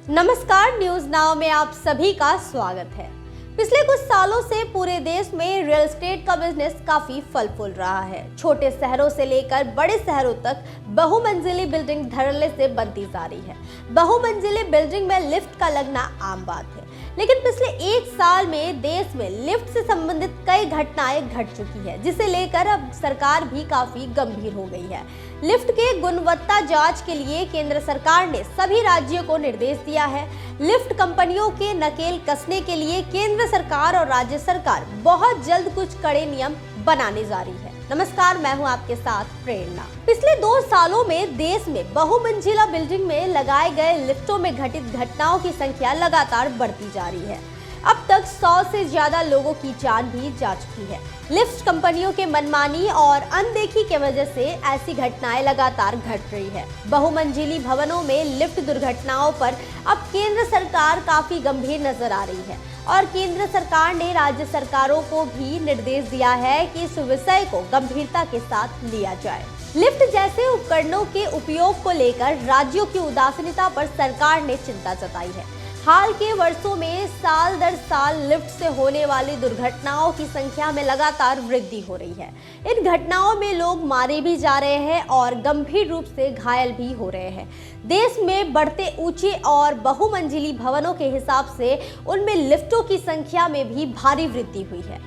नमस्कार, news now में आप सभी का स्वागत है। पिछले कुछ सालों से पूरे देश में रियल एस्टेट का बिजनेस काफी फल फूल रहा है। छोटे शहरों से लेकर बड़े शहरों तक बहुमंजिली बिल्डिंग धड़ल्ले से बनती जा रही है। बहुमंजिली बिल्डिंग में लिफ्ट का लगना आम बात है, लेकिन पिछले एक साल में देश में लिफ्ट से संबंधित कई घटनाएं घट चुकी है, जिसे लेकर अब सरकार भी काफी गंभीर हो गई है। लिफ्ट के गुणवत्ता जांच के लिए केंद्र सरकार ने सभी राज्यों को निर्देश दिया है। लिफ्ट कंपनियों के नकेल कसने के लिए केंद्र सरकार और राज्य सरकार बहुत जल्द कुछ कड़े नियम बनाने जा रही है। नमस्कार, मैं हूं आपके साथ प्रेरणा। पिछले 2 सालों में देश में बहुमंजिला बिल्डिंग में लगाए गए लिफ्टों में घटित घटनाओं की संख्या लगातार बढ़ती जा रही है। अब तक 100 से ज्यादा लोगों की जान भी जा चुकी है। लिफ्ट कंपनियों के मनमानी और अनदेखी के वजह से ऐसी घटनाएं लगातार घट रही है। बहुमंजिली भवनों में लिफ्ट दुर्घटनाओं पर अब केंद्र सरकार काफी गंभीर नजर आ रही है और केंद्र सरकार ने राज्य सरकारों को भी निर्देश दिया है कि इस विषय को गंभीरता के साथ लिया जाए। लिफ्ट जैसे उपकरणों के उपयोग को लेकर राज्यों की उदासीनता पर सरकार ने चिंता जताई है। हाल के वर्षों में साल दर साल लिफ्ट से होने वाली दुर्घटनाओं की संख्या में लगातार वृद्धि हो रही है। इन घटनाओं में लोग मारे भी जा रहे हैं और गंभीर रूप से घायल भी हो रहे हैं। देश में बढ़ते ऊंचे और बहुमंजिली भवनों के हिसाब से उनमें लिफ्टों की संख्या में भी भारी वृद्धि हुई है।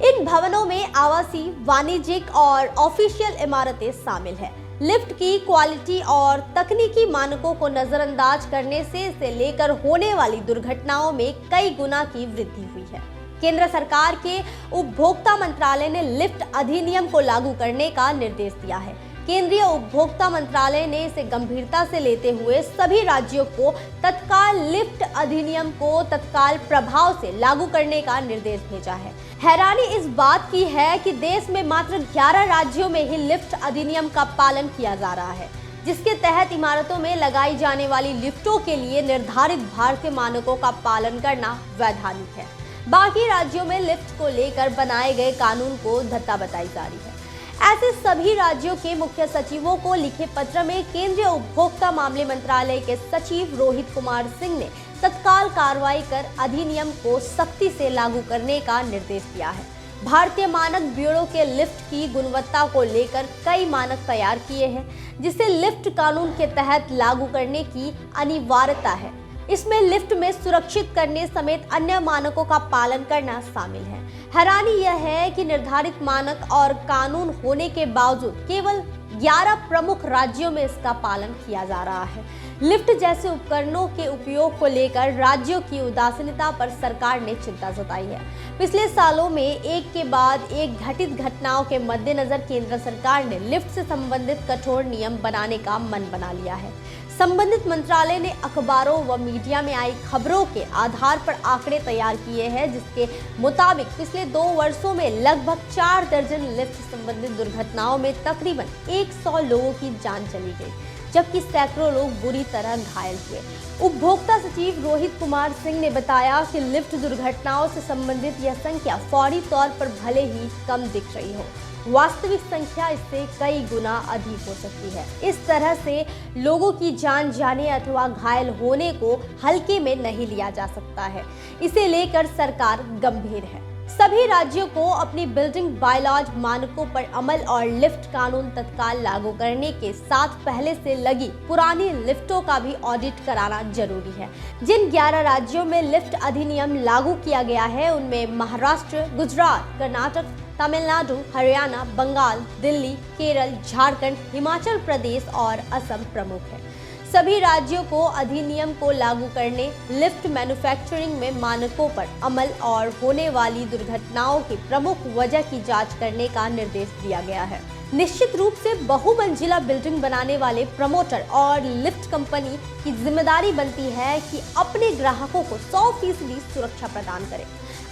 इन भवनों में आवासीय, वाणिज्यिक और ऑफिशियल इमारतें शामिल है। लिफ्ट की क्वालिटी और तकनीकी मानकों को नजरअंदाज करने से इसे लेकर होने वाली दुर्घटनाओं में कई गुना की वृद्धि हुई है। केंद्र सरकार के उपभोक्ता मंत्रालय ने लिफ्ट अधिनियम को लागू करने का निर्देश दिया है। केंद्रीय उपभोक्ता मंत्रालय ने इसे गंभीरता से लेते हुए सभी राज्यों को तत्काल लिफ्ट अधिनियम को तत्काल प्रभाव से लागू करने का निर्देश भेजा है। हैरानी इस बात की है कि देश में मात्र 11 राज्यों में ही लिफ्ट अधिनियम का पालन किया जा रहा है, जिसके तहत इमारतों में लगाई जाने वाली लिफ्टों के लिए निर्धारित भारतीय मानकों का पालन करना वैधानिक है। बाकी राज्यों में लिफ्ट को लेकर बनाए गए कानून को धत्ता बताई जा रही है। ऐसे सभी राज्यों के मुख्य सचिवों को लिखे पत्र में केंद्रीय उपभोक्ता मामले मंत्रालय के सचिव रोहित कुमार सिंह ने तत्काल कार्रवाई कर अधिनियम को सख्ती से लागू करने का निर्देश दिया है। भारतीय मानक ब्यूरो के लिफ्ट की गुणवत्ता को लेकर कई मानक तैयार किए हैं, जिसे लिफ्ट कानून के तहत लागू करने की अनिवार्यता है। इसमें लिफ्ट में सुरक्षित करने समेत अन्य मानकों का पालन करना शामिल है। हैरानी यह है कि निर्धारित मानक और कानून होने के बावजूद केवल 11 प्रमुख राज्यों में इसका पालन किया जा रहा है। लिफ्ट जैसे उपकरणों के उपयोग को लेकर राज्यों की उदासीनता पर सरकार ने चिंता जताई है। पिछले सालों में एक के बाद एक घटित घटनाओं के मद्देनजर केंद्र सरकार ने लिफ्ट से संबंधित कठोर नियम बनाने का मन बना लिया है। संबंधित मंत्रालय ने अखबारों व मीडिया में आई खबरों के आधार पर आंकड़े तैयार किए हैं, जिसके मुताबिक पिछले 2 वर्षों में लगभग 4 दर्जन लिफ्ट संबंधित दुर्घटनाओं में तकरीबन 100 लोगों की जान चली गई, जबकि सैकड़ों लोग बुरी तरह घायल हुए। उपभोक्ता सचिव रोहित कुमार सिंह ने बताया कि लिफ्ट दुर्घटनाओं से संबंधित यह संख्या फौरी तौर पर भले ही कम दिख रही हो, वास्तविक संख्या इससे कई गुना अधिक हो सकती है। इस तरह से लोगों की जान जाने अथवा घायल होने को हल्के में नहीं लिया जा सकता है। इसे लेकर सरकार गंभीर है। सभी राज्यों को अपनी बिल्डिंग बायलॉज मानकों पर अमल और लिफ्ट कानून तत्काल लागू करने के साथ पहले से लगी पुरानी लिफ्टों का भी ऑडिट कराना जरूरी है। जिन 11 राज्यों में लिफ्ट अधिनियम लागू किया गया है, उनमें महाराष्ट्र, गुजरात, कर्नाटक, तमिलनाडु, हरियाणा, बंगाल, दिल्ली, केरल, झारखंड, हिमाचल प्रदेश और असम प्रमुख है। सभी राज्यों को अधिनियम को लागू करने, लिफ्ट मैन्युफैक्चरिंग में मानकों पर अमल और होने वाली दुर्घटनाओं की प्रमुख वजह की जांच करने का निर्देश दिया गया है। निश्चित रूप से बहुमंजिला बिल्डिंग बनाने वाले प्रमोटर और लिफ्ट कंपनी की जिम्मेदारी बनती है कि अपने ग्राहकों को 100% सुरक्षा प्रदान करें।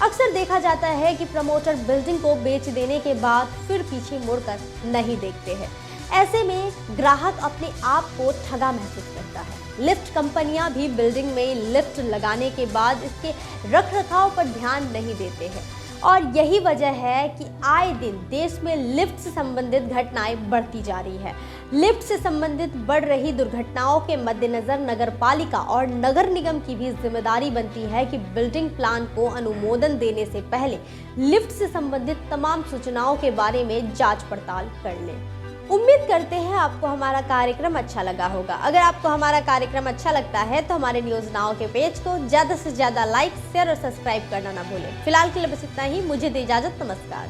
अक्सर देखा जाता है कि प्रमोटर बिल्डिंग को बेच देने के बाद फिर पीछे मुड़कर नहीं देखते हैं। ऐसे में ग्राहक अपने आप को ठगा महसूस करता है। लिफ्ट कंपनियां भी बिल्डिंग में लिफ्ट लगाने के बाद इसके रखरखाव पर ध्यान नहीं देते हैं और यही वजह है कि आए दिन देश में लिफ्ट से संबंधित घटनाएं बढ़ती जा रही है। लिफ्ट से संबंधित बढ़ रही दुर्घटनाओं के मद्देनजर नगर पालिका और नगर निगम की भी जिम्मेदारी बनती है कि बिल्डिंग प्लान को अनुमोदन देने से पहले लिफ्ट से संबंधित तमाम सूचनाओं के बारे में जांच पड़ताल कर लें। उम्मीद करते हैं आपको हमारा कार्यक्रम अच्छा लगा होगा। अगर आपको हमारा कार्यक्रम अच्छा लगता है तो हमारे न्यूज नाउ के पेज को ज्यादा से ज्यादा लाइक, शेयर और सब्सक्राइब करना ना भूलें। फिलहाल के लिए बस इतना ही। मुझे दे इजाजत। नमस्कार।